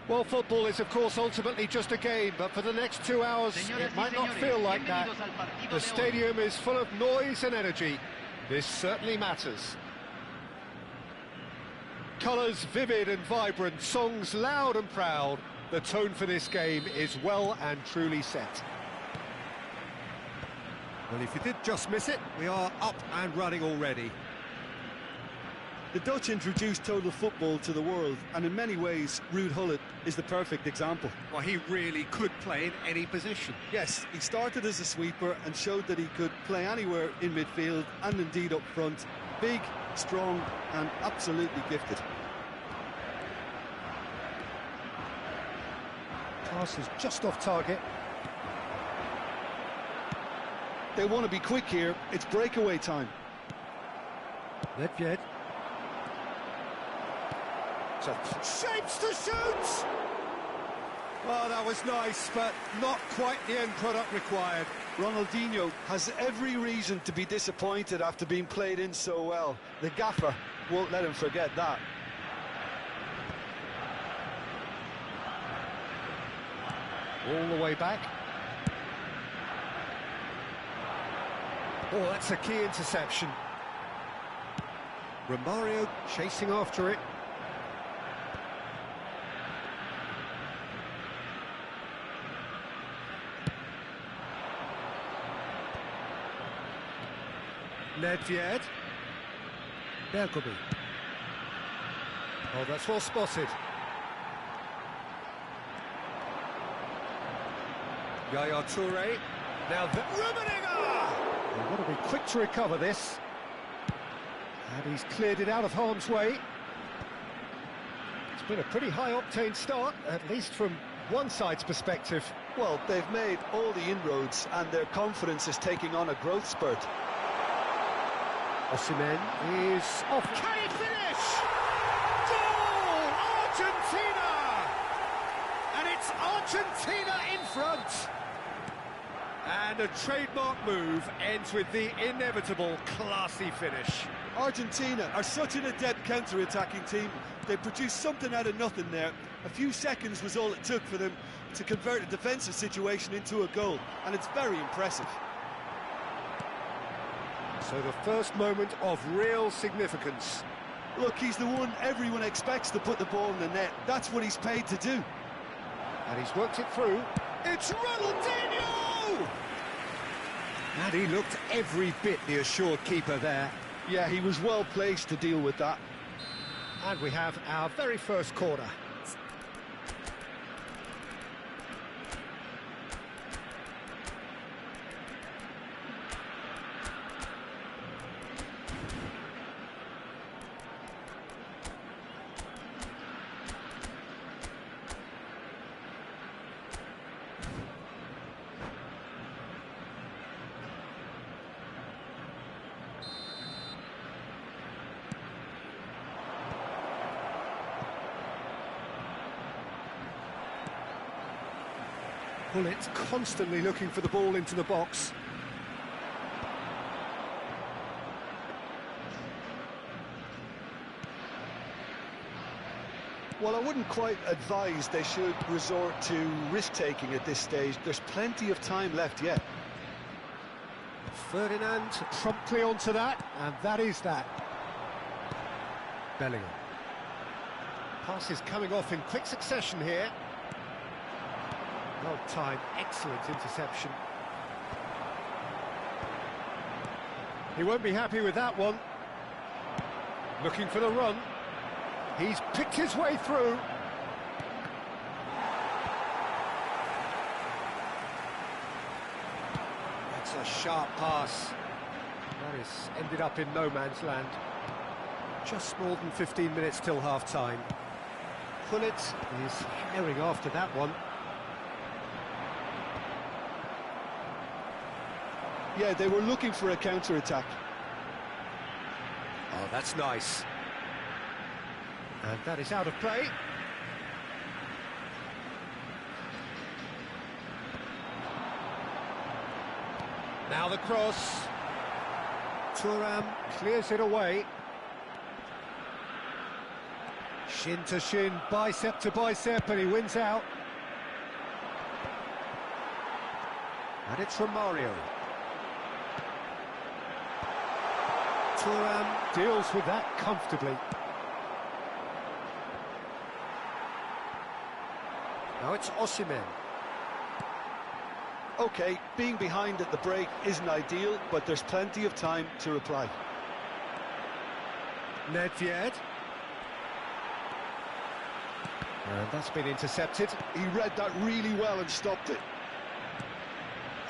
Well, football is, of course, ultimately just a game, but for the next 2 hours, it might not feel like that. The stadium is full of noise and energy. This certainly matters. Colours vivid and vibrant, songs loud and proud. The tone for this game is well and truly set. Well, if you did just miss it, we are up and running already. The Dutch introduced total football to the world, and in many ways, Ruud Gullit is the perfect example. Well, he really could play in any position. Yes, he started as a sweeper and showed that he could play anywhere in midfield and indeed up front. Big, strong and absolutely gifted. Pass is just off target. They want to be quick here, it's breakaway time. Nedved. Shapes to shoot! Oh, that was nice, but not quite the end product required. Ronaldinho has every reason to be disappointed after being played in so well. The gaffer won't let him forget that. All the way back. Oh, that's a key interception. Romario chasing after it. Nedved. Bergomi. Oh, that's well spotted. Yaya Toure. Now the Rummenigge! They've got to be quick to recover this. And he's cleared it out of harm's way. It's been a pretty high-octane start, at least from one side's perspective. Well, they've made all the inroads and their confidence is taking on a growth spurt. Osimhen is off. Can he finish? Goal! Argentina! And it's Argentina in front. And a trademark move ends with the inevitable classy finish. Argentina are such an adept counter-attacking team. They produced something out of nothing there. A few seconds was all it took for them to convert a defensive situation into a goal, and it's very impressive. So the first moment of real significance. Look, he's the one everyone expects to put the ball in the net. That's what he's paid to do. And he's worked it through. It's Ronaldinho! And he looked every bit the assured keeper there. Yeah, he was well placed to deal with that. And we have our very first corner. Gullit constantly looking for the ball into the box. Well, I wouldn't quite advise they should resort to risk-taking at this stage. There's plenty of time left yet. Ferdinand promptly onto that, and that is that. Bellingham. Passes coming off in quick succession here. Well timed, excellent interception. He won't be happy with that one. Looking for the run. He's picked his way through. That's a sharp pass. That is ended up in no man's land. Just more than 15 minutes till half-time. Gullit is herring after that one. Yeah, they were looking for a counter-attack. Oh, that's nice. And that is out of play. Now the cross. Thuram clears it away. Shin to shin, bicep to bicep, and he wins out. And it's from Mario. Thuram deals with that comfortably. Now it's Osimhen. OK, being behind at the break isn't ideal, but there's plenty of time to reply. Nedved. And that's been intercepted. He read that really well and stopped it.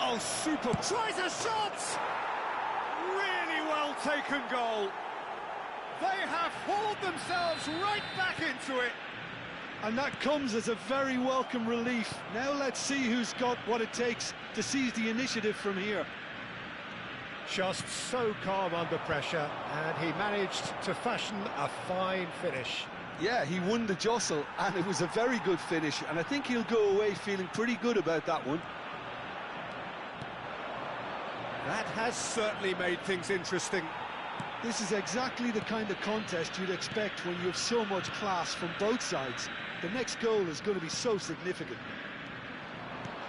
Oh, super! Tries a shot! Really well taken goal. They have hauled themselves right back into it. And that comes as a very welcome relief. Now let's see who's got what it takes to seize the initiative from here. Just so calm under pressure, and he managed to fashion a fine finish. Yeah, he won the jostle, and it was a very good finish, and I think he'll go away feeling pretty good about that one. That has certainly made things interesting. This is exactly the kind of contest you'd expect when you have so much class from both sides. The next goal is going to be so significant.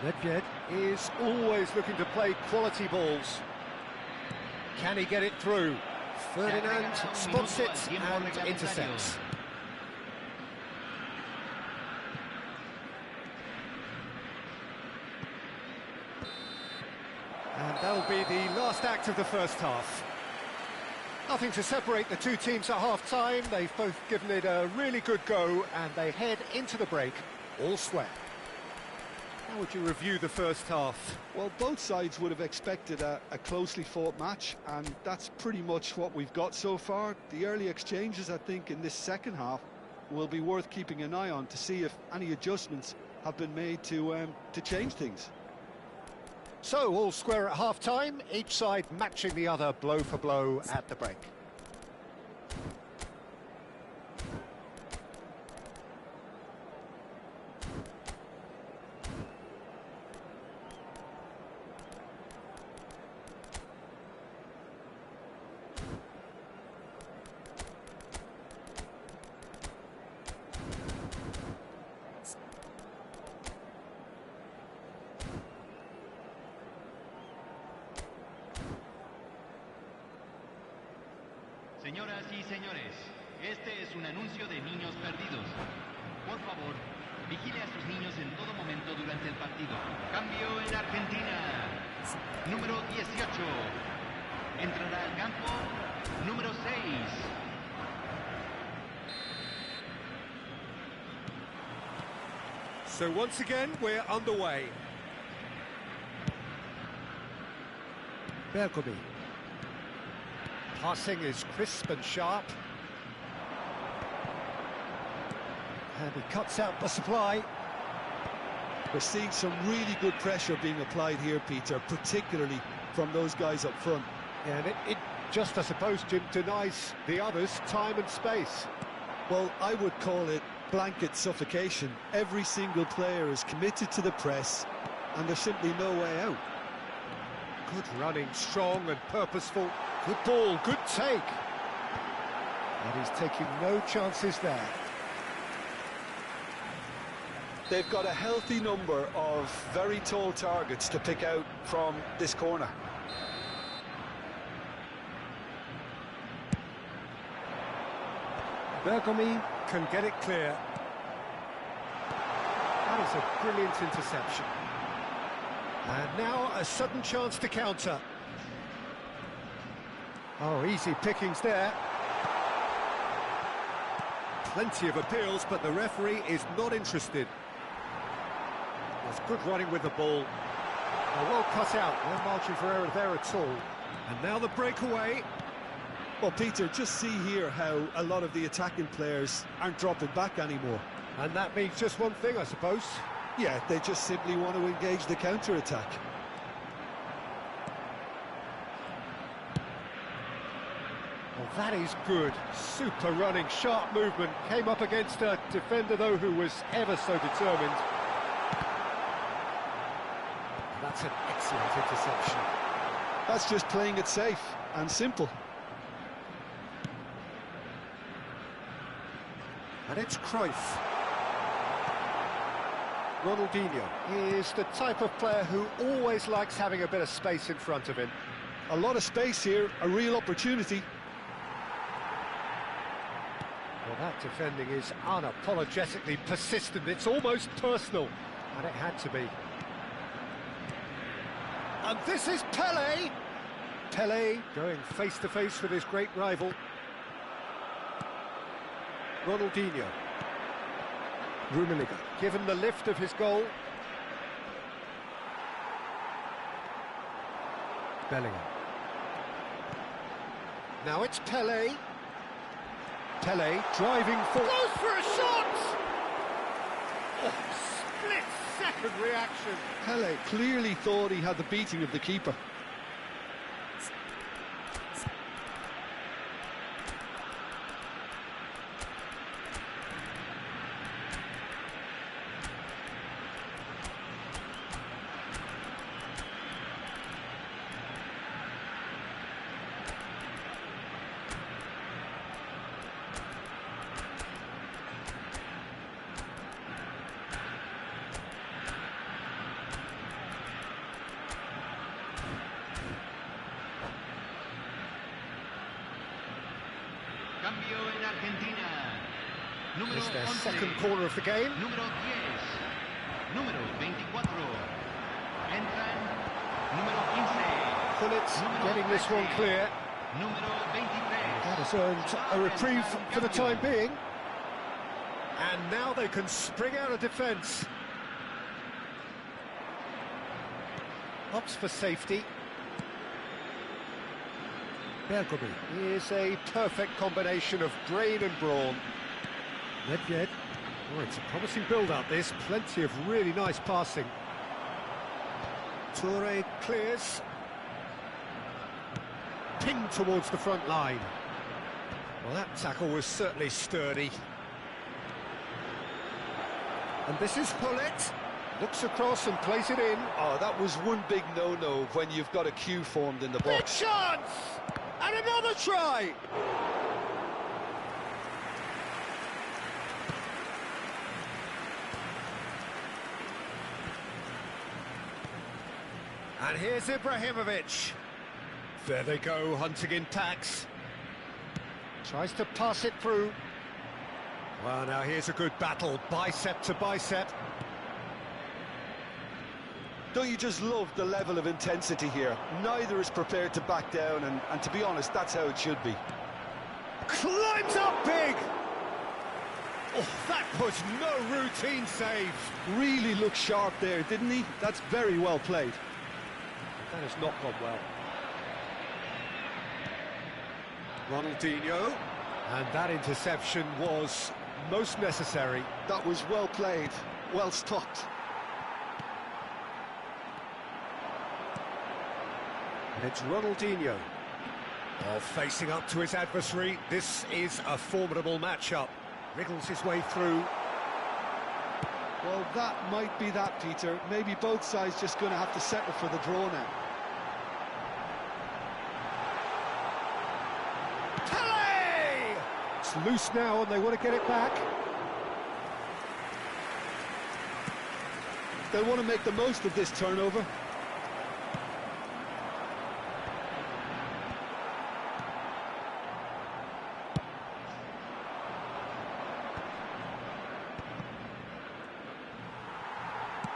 Nedved is always looking to play quality balls. Can he get it through? Ferdinand spots it and intercepts. And that'll be the last act of the first half. Nothing to separate the two teams at half-time. They've both given it a really good go, and they head into the break all square. How would you review the first half? Well, both sides would have expected a closely fought match, and that's pretty much what we've got so far. The early exchanges, I think, in this second half will be worth keeping an eye on to see if any adjustments have been made to change things. So, all square at half-time, each side matching the other blow for blow at the break. Señoras y señores, este es un anuncio de niños perdidos. Por favor, vigile a sus niños en todo momento durante el partido. Cambio en Argentina. Número 18. Entrará al campo número 6. So once again, we're underway. Bergomi. Passing is crisp and sharp. And he cuts out the supply. We're seeing some really good pressure being applied here, Peter, particularly from those guys up front. And it just, I suppose, Jim, denies the others time and space. Well, I would call it blanket suffocation. Every single player is committed to the press, and there's simply no way out. Good running, strong and purposeful. Good ball, good take. And he's taking no chances there. They've got a healthy number of very tall targets to pick out from this corner. Bergomi can get it clear. That is a brilliant interception. And now a sudden chance to counter. Oh, easy pickings there. Plenty of appeals, but the referee is not interested. There's good running with the ball. Well cut out, no margin for error there at all. And now the breakaway. Well, Peter, just see here how a lot of the attacking players aren't dropping back anymore. And that means just one thing, I suppose. Yeah, they just simply want to engage the counter-attack. Well, that is good. Super running, sharp movement. Came up against a defender, though, who was ever so determined. That's an excellent interception. That's just playing it safe and simple. And it's Cruyff. Ronaldinho. He is the type of player who always likes having a bit of space in front of him. A lot of space here, a real opportunity. Well, that defending is unapologetically persistent. It's almost personal, and it had to be. And this is Pelé. Pelé going face-to-face with his great rival. Ronaldinho. Rummenigge, given the lift of his goal. Bellingham. Now it's Pelé. Pelé driving for... Goes for a shot! Oh, split-second reaction. Pelé clearly thought he had the beating of the keeper. Cambio en Argentina. Número It's their 11. second corner of the game. Número 10. Número 24. Entran. Número 15. Pulitz Número getting this one 13. clear. Número 23. That has earned a reprieve for the time being. And now they can spring out of defence. Opts for safety. Bergomi is a perfect combination of brain and brawn. Nedved. Oh, it's a promising build-up, this. Plenty of really nice passing. Toure clears. Pinged towards the front line. Well, that tackle was certainly sturdy. And this is Pullet. Looks across and plays it in. Oh, that was one big no-no when you've got a queue formed in the Big box. chance! And another try! And here's Ibrahimovic. There they go, hunting in packs. Tries to pass it through. Well, now here's a good battle, bicep to bicep. Don't you just love the level of intensity here? Neither is prepared to back down, and to be honest, that's how it should be. Climbs up big! Oh, that was no routine save. Really looked sharp there, didn't he? That's very well played. That has not gone well. Ronaldinho. And that interception was most necessary. That was well played, well stopped. And it's Ronaldinho. Oh, facing up to his adversary. This is a formidable matchup. Wriggles his way through. Well, that might be that, Peter. Maybe both sides just going to have to settle for the draw now. Pelé! It's loose now and they want to get it back. They want to make the most of this turnover.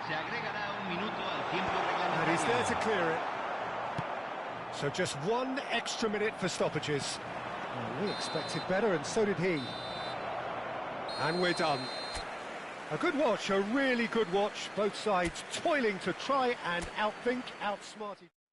Se agregará un minuto al tiempo reglamentario. And he's there to clear it. So just one extra minute for stoppages. Well, we expected better, and so did he. And we're done. A good watch, a really good watch. Both sides toiling to try and outthink, outsmart each other.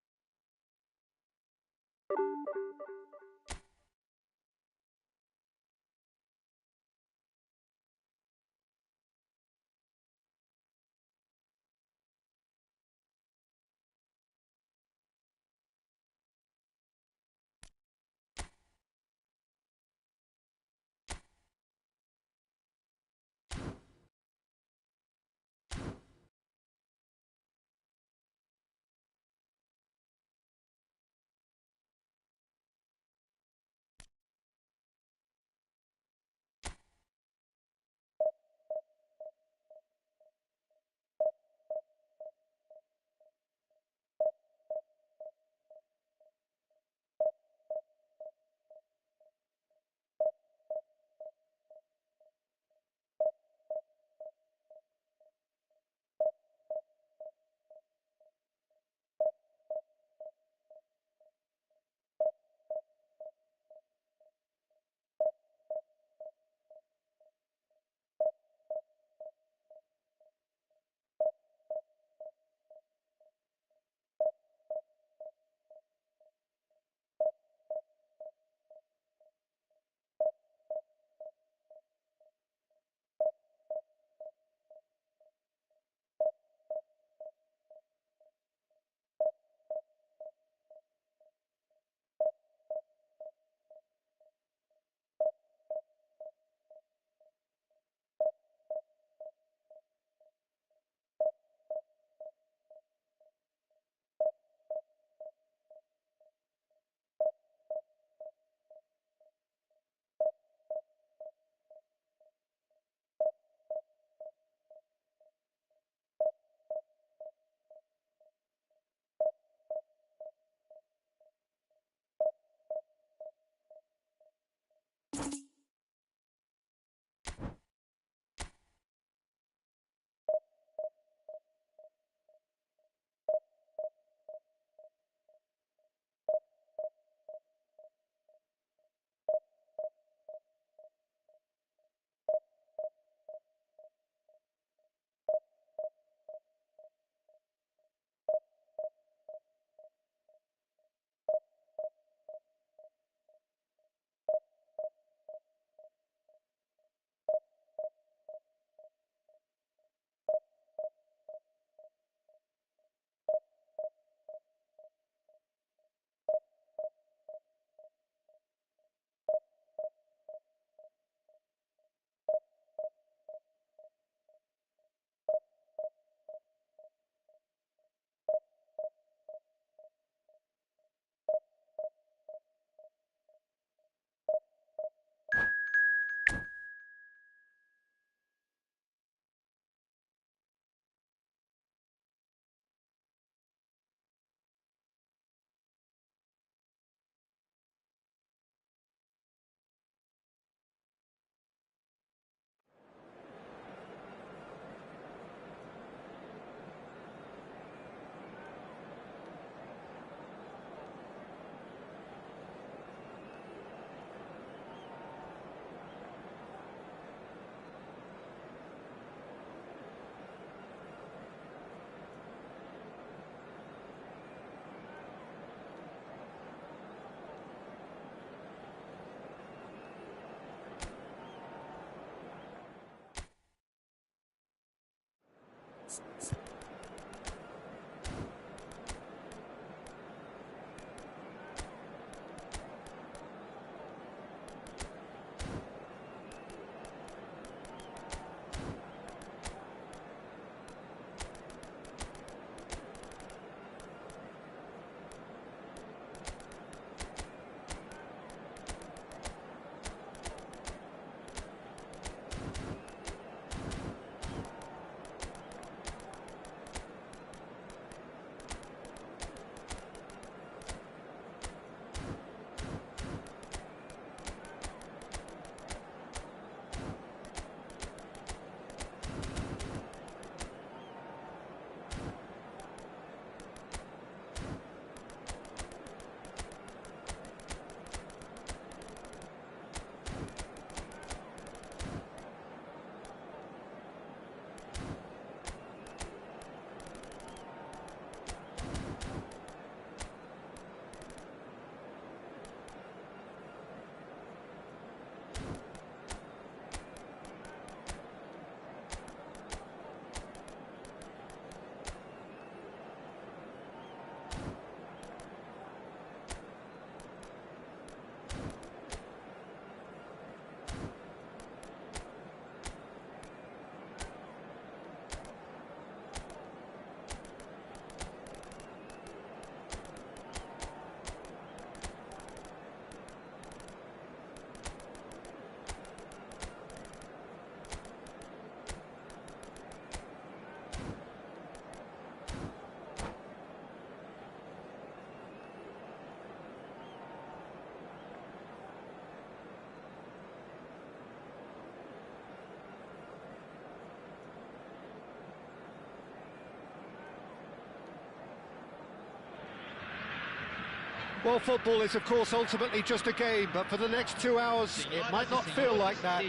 Well, football is, of course, ultimately just a game, but for the next 2 hours, it might not feel like that.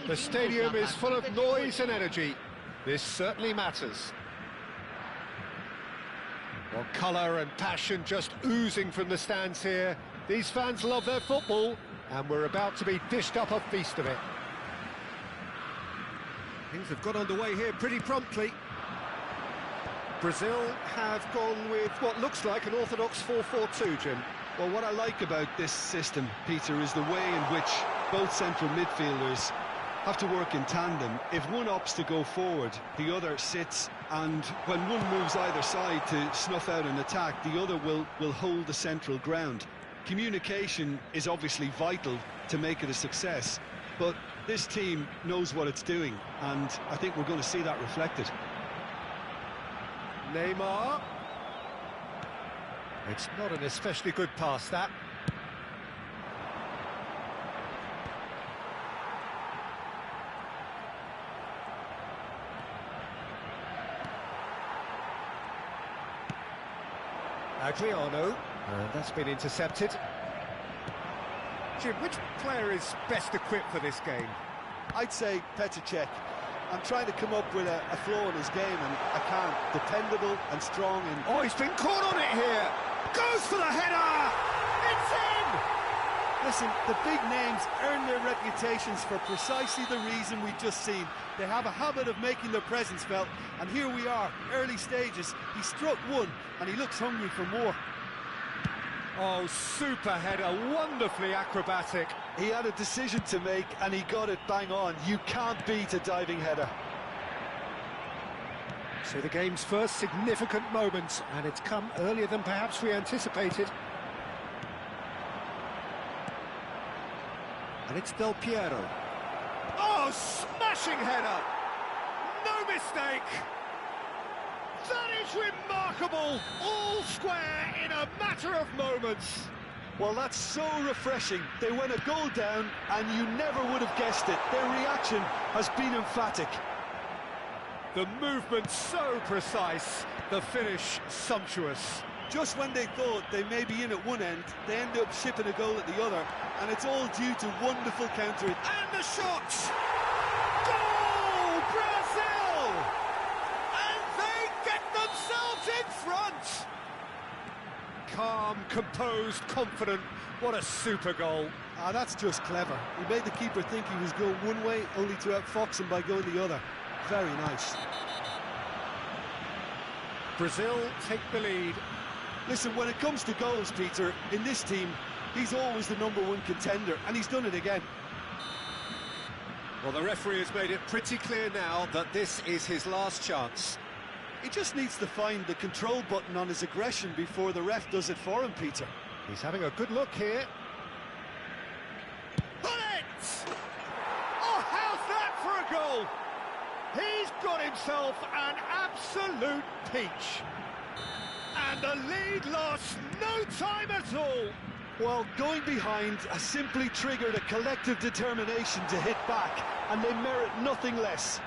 The stadium is full of noise and energy. This certainly matters. Well, colour and passion just oozing from the stands here. These fans love their football, and we're about to be dished up a feast of it. Things have got underway here pretty promptly. Brazil have gone with what looks like an orthodox 4-4-2, Jim. Well, what I like about this system, Peter, is the way in which both central midfielders have to work in tandem. If one opts to go forward, the other sits, and when one moves either side to snuff out an attack, the other will hold the central ground. Communication is obviously vital to make it a success, but this team knows what it's doing, and I think we're going to see that reflected. Neymar. It's not an especially good pass, that. Adriano. And that's been intercepted. Jim, which player is best equipped for this game? I'd say Petr Cech. I'm trying to come up with a flaw in his game, and I can't. Dependable and strong. And oh, he's been caught on it here. Goes for the header. It's in. Listen, the big names earn their reputations for precisely the reason we've just seen. They have a habit of making their presence felt, and here we are, early stages. He struck one, and he looks hungry for more. Oh, super header, wonderfully acrobatic. He had a decision to make, and he got it bang on. You can't beat a diving header. So the game's first significant moment, and it's come earlier than perhaps we anticipated. And it's Del Piero. Oh, smashing header! No mistake! That is remarkable! All square in a matter of moments. Well, that's so refreshing. They went a goal down, and you never would have guessed it. Their reaction has been emphatic. The movement so precise, the finish sumptuous. Just when they thought they may be in at one end, they end up shipping a goal at the other, and it's all due to wonderful countering. And the shots! Goal, Brazil! And they get themselves in front! Calm, composed, confident. What a super goal. Ah, that's just clever. He made the keeper think he was going one way, only to outfox him by going the other. Very nice. Brazil take the lead. Listen, when it comes to goals, Peter, in this team, he's always the #1 contender, and he's done it again. Well, the referee has made it pretty clear now that this is his last chance. He just needs to find the control button on his aggression before the ref does it for him, Peter. He's having a good look here. Put it! Oh, how's that for a goal? He's got himself an absolute peach. And the lead lost no time at all. Well, going behind has simply triggered a collective determination to hit back, and they merit nothing less.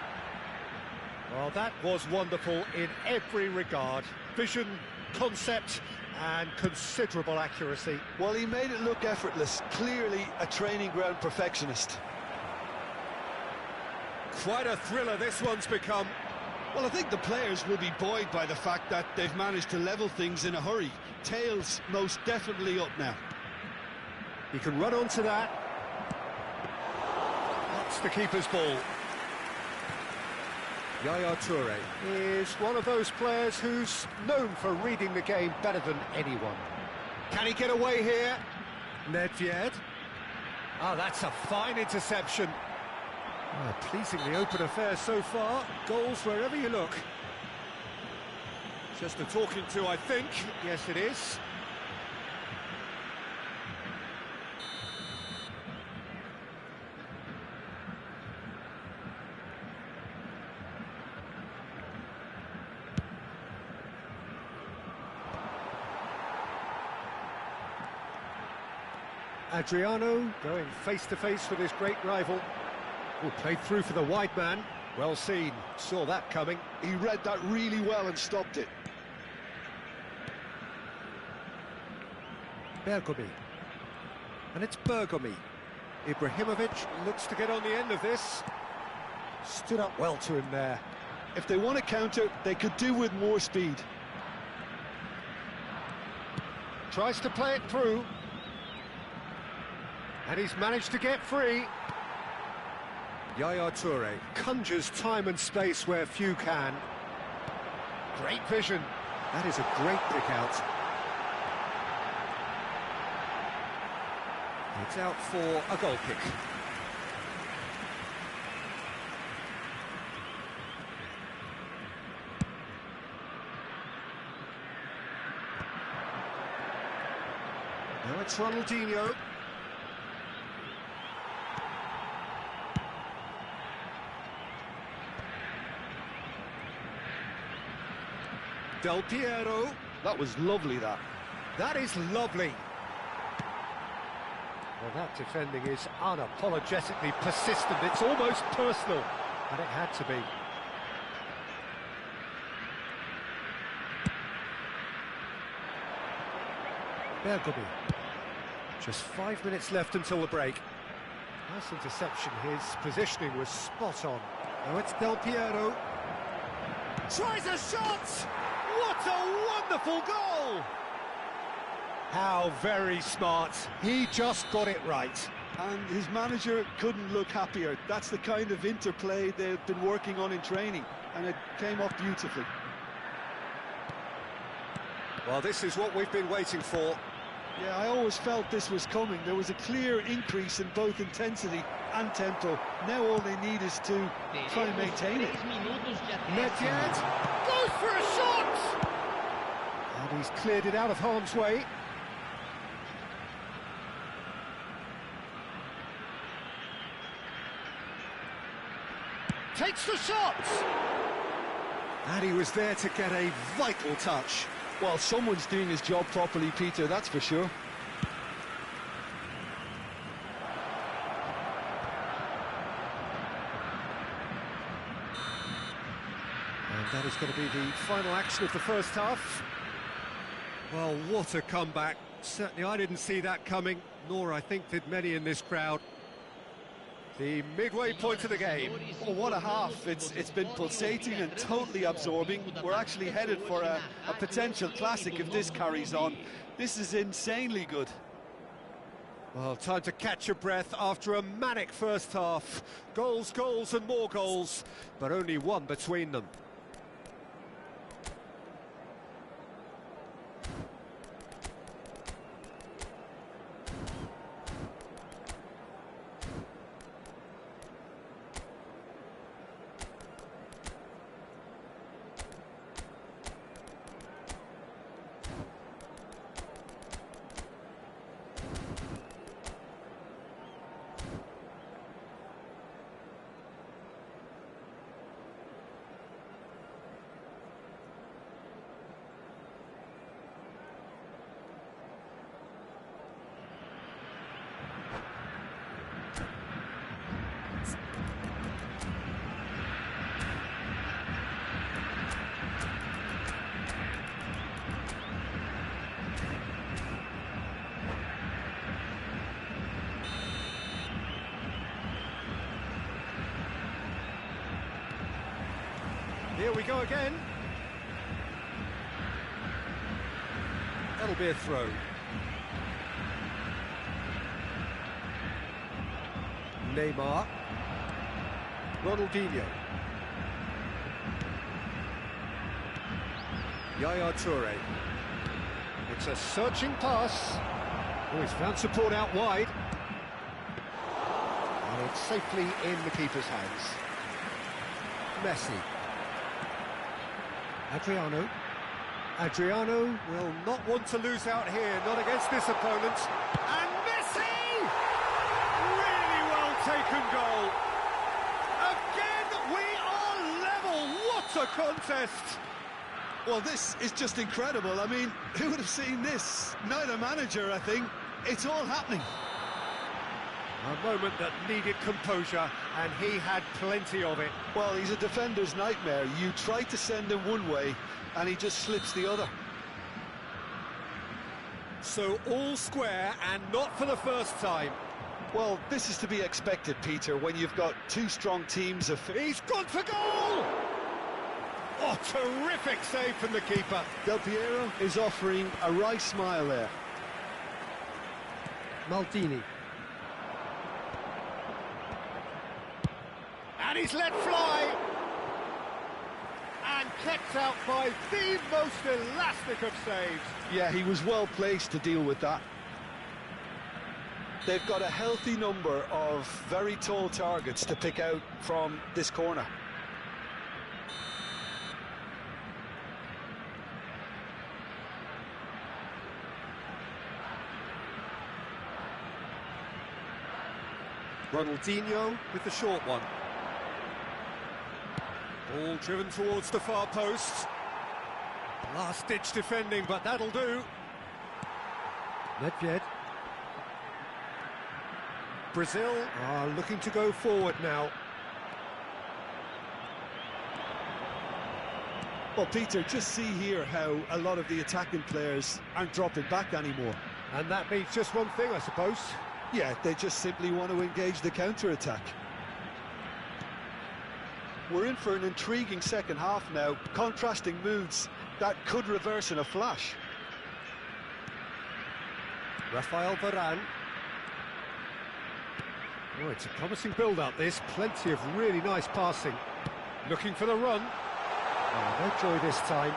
Well, that was wonderful in every regard. Vision, concept, and considerable accuracy. Well, he made it look effortless. Clearly a training ground perfectionist. Quite a thriller this one's become. Well, I think the players will be buoyed by the fact that they've managed to level things in a hurry. Tails most definitely up now. He can run onto that. That's the keeper's ball. Yaya Toure is one of those players who's known for reading the game better than anyone. Can he get away here? Nedved. Ah, that's a fine interception. Pleasingly open affair so far. Goals wherever you look. Just a talking to, I think. Yes, it is. Adriano going face-to-face with his great rival. Oh, played through for the wide man. Well seen. Saw that coming. He read that really well and stopped it. Bergomi. And it's Bergomi. Ibrahimovic looks to get on the end of this. Stood up well to him there. If they want to counter, they could do with more speed. Tries to play it through. And he's managed to get free. Yaya Toure conjures time and space where few can. Great vision. That is a great pick out. It's out for a goal kick. Now it's Ronaldinho. Del Piero. That was lovely, that. That is lovely. Well, that defending is unapologetically persistent. It's almost personal, and it had to be. Bergomi. Just 5 minutes left until the break. Nice interception. His positioning was spot on. Now it's Del Piero. Tries a shot! What a wonderful goal! How very smart. He just got it right. And his manager couldn't look happier. That's the kind of interplay they've been working on in training, and it came off beautifully. Well, this is what we've been waiting for. Yeah, I always felt this was coming. There was a clear increase in both intensity and tempo. Now all they need is to try and maintain it. Nedved Goes for a shot! and he's cleared it out of harm's way. Takes the shot! And he was there to get a vital touch. Well, someone's doing his job properly, Peter, that's for sure. And that is going to be the final action of the first half. Well, what a comeback. Certainly I didn't see that coming, nor I think did many in this crowd. The midway point of the game. Oh, what a half. It's been pulsating and totally absorbing. We're actually headed for a potential classic if this carries on. This is insanely good. Well, time to catch your breath after a manic first half. Goals, goals and more goals, but only one between them. Here we go again. That'll be a throw. Neymar. Ronaldinho. Yaya Toure. It's a searching pass. Oh, he's found support out wide. And it's safely in the keeper's hands. Messi. Adriano will not want to lose out here, not against this opponent. And Messi! Really well taken goal. Again, we are level. What a contest! Well, this is just incredible. I mean, who would have seen this? Neither manager, I think. It's all happening. A moment that needed composure, and he had plenty of it. Well, he's a defender's nightmare. You try to send him one way, and he just slips the other. So all square, and not for the first time. Well, this is to be expected, Peter, when you've got two strong teams of... He's gone for goal! Oh, terrific save from the keeper. Del Piero is offering a wry smile there. Maldini. And he's let fly. And kept out by the most elastic of saves. Yeah, he was well placed to deal with that. They've got a healthy number of very tall targets to pick out from this corner. Ronaldinho with the short one. Ball driven towards the far post. Last-ditch defending, but that'll do. Nedved. Brazil are looking to go forward now. Well, Peter, just see here how a lot of the attacking players aren't dropping back anymore. And that means just one thing, I suppose. Yeah, they just simply want to engage the counter-attack. We're in for an intriguing second half now, contrasting moods that could reverse in a flash. Rafael Varane. Oh, it's a promising build-up, this. Plenty of really nice passing. Looking for the run. Oh, no joy this time.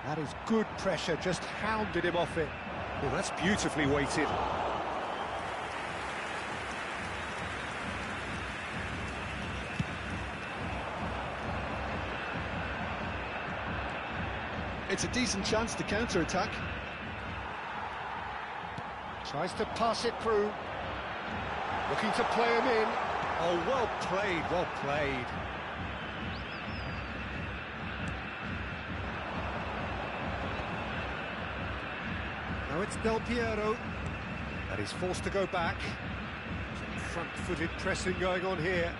That is good pressure, just hounded him off it. Oh, that's beautifully weighted. It's a decent chance to counter-attack. Tries to pass it through. Looking to play him in. Oh, well played, well played. Now it's Del Piero, and he's forced to go back. Some front-footed pressing going on here.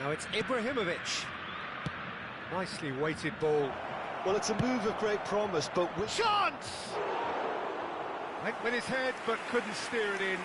Now it's Ibrahimovic. Nicely weighted ball. Well, it's a move of great promise, but with... Chance! Went with his head, but couldn't steer it in.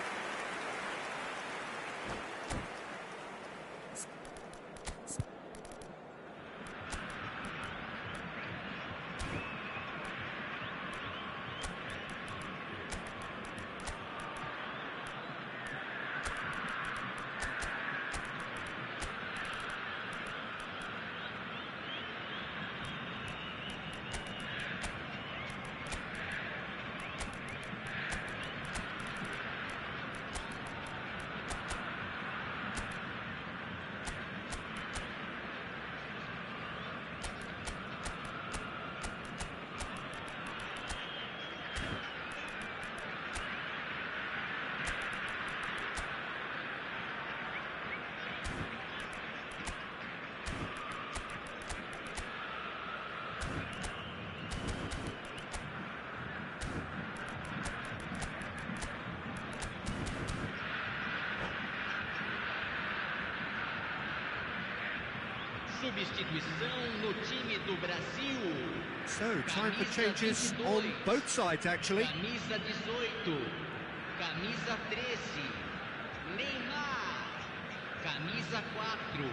Substituição no time do Brasil. So, time for changes on both sides, actually. Camisa 18, camisa 13, Neymar. Camisa 4,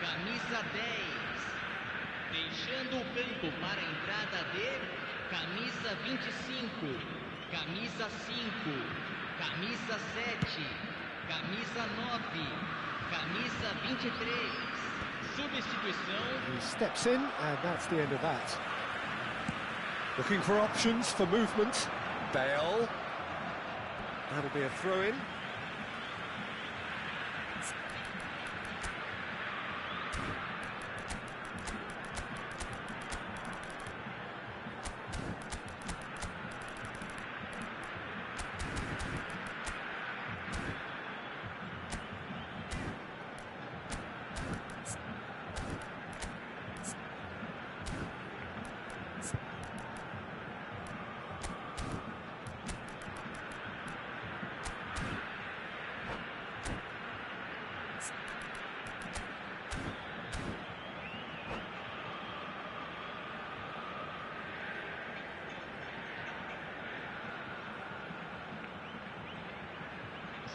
camisa 10. Deixando o campo para a entrada de camisa 25, camisa 5, camisa 7, camisa 9, camisa 23. Substituição. He steps in, and that's the end of that. Looking for options for movement. Bale. That'll be a throw-in.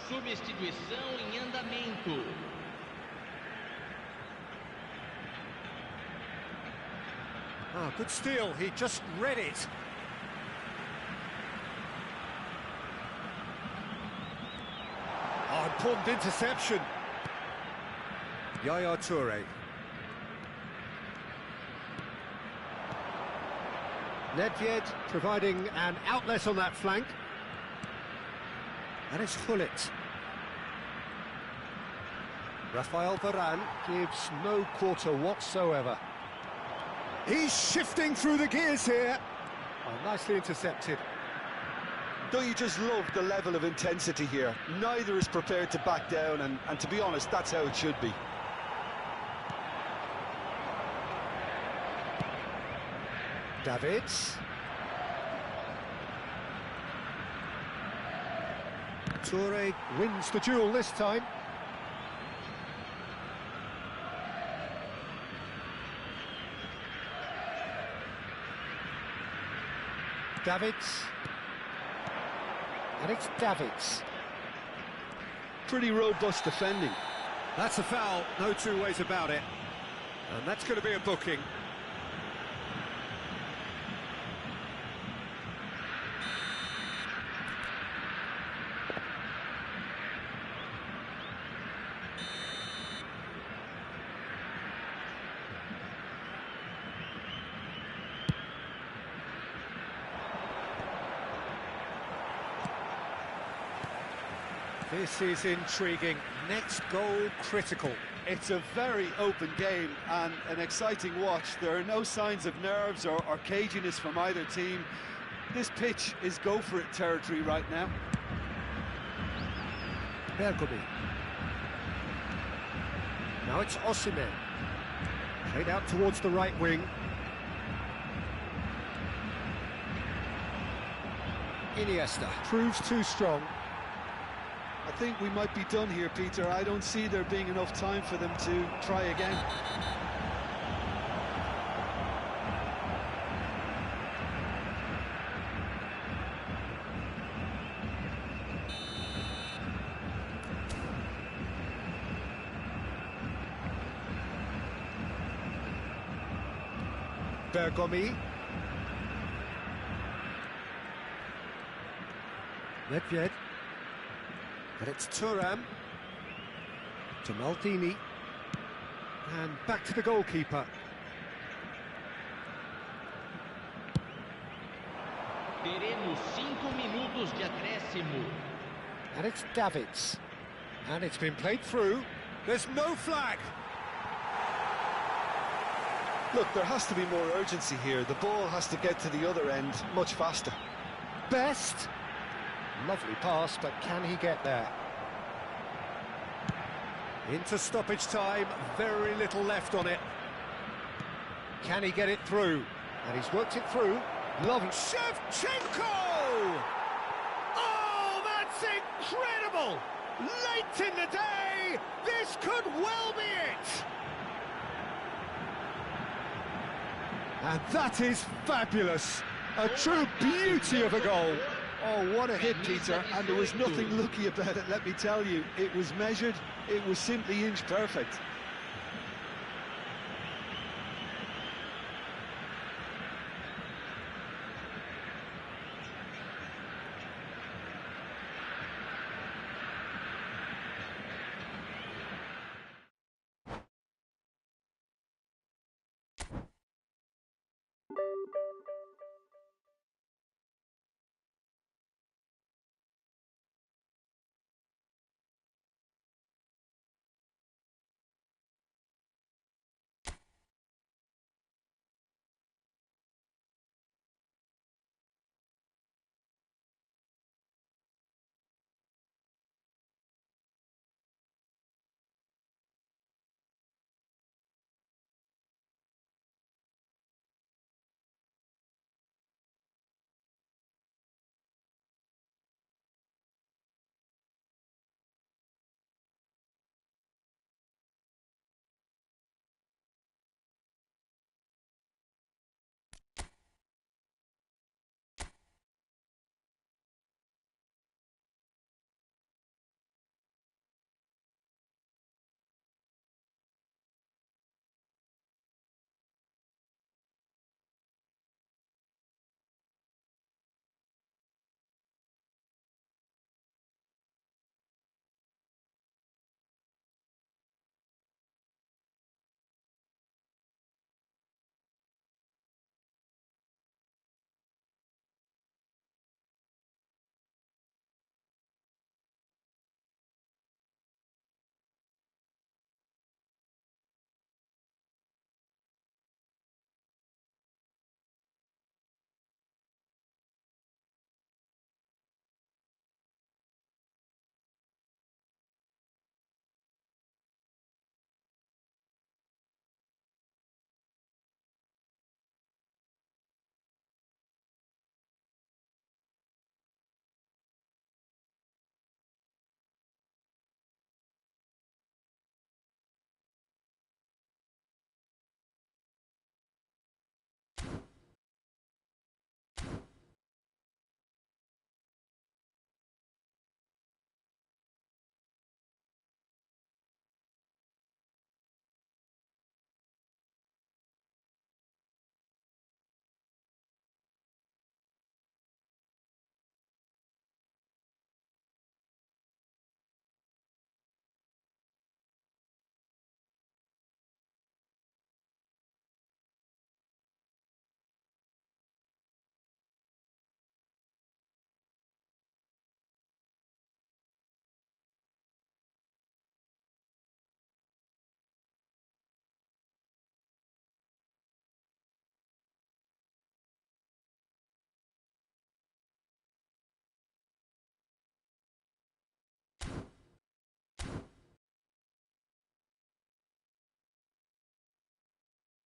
Substituição em andamento. Ah, good steal, he just read it. Oh, important interception. Yaya Toure. Nedved providing an outlet on that flank. And it's Hullet. Rafael Varane gives no quarter whatsoever. He's shifting through the gears here. Oh, nicely intercepted. Don't you just love the level of intensity here? Neither is prepared to back down, and to be honest, that's how it should be. Davids. Toure wins the duel this time. Davids. And it's Davids. Pretty robust defending. That's a foul, no two ways about it. And that's going to be a booking. This is intriguing. Next goal critical. It's a very open game and an exciting watch. There are no signs of nerves or caginess from either team. This pitch is go-for-it territory right now. Bergomi. Now it's Osimhen. Played out towards the right wing. Iniesta proves too strong. I think we might be done here, Peter. I don't see there being enough time for them to try again. Bergomi. Nedved. But it's Thuram to Maldini, and back to the goalkeeper. Teremos 5 minutos de acréscimo. And it's Davids, and it's been played through. There's no flag. Look, there has to be more urgency here. The ball has to get to the other end much faster. Best. Lovely pass, but can he get there? Into stoppage time, very little left on it. Can he get it through? And he's worked it through. Lovely. Shevchenko! Oh, that's incredible! Late in the day, this could well be it! And that is fabulous. A true beauty of a goal. Oh, what a hit, Peter, and there was nothing lucky about it, let me tell you. It was measured, it was simply inch perfect.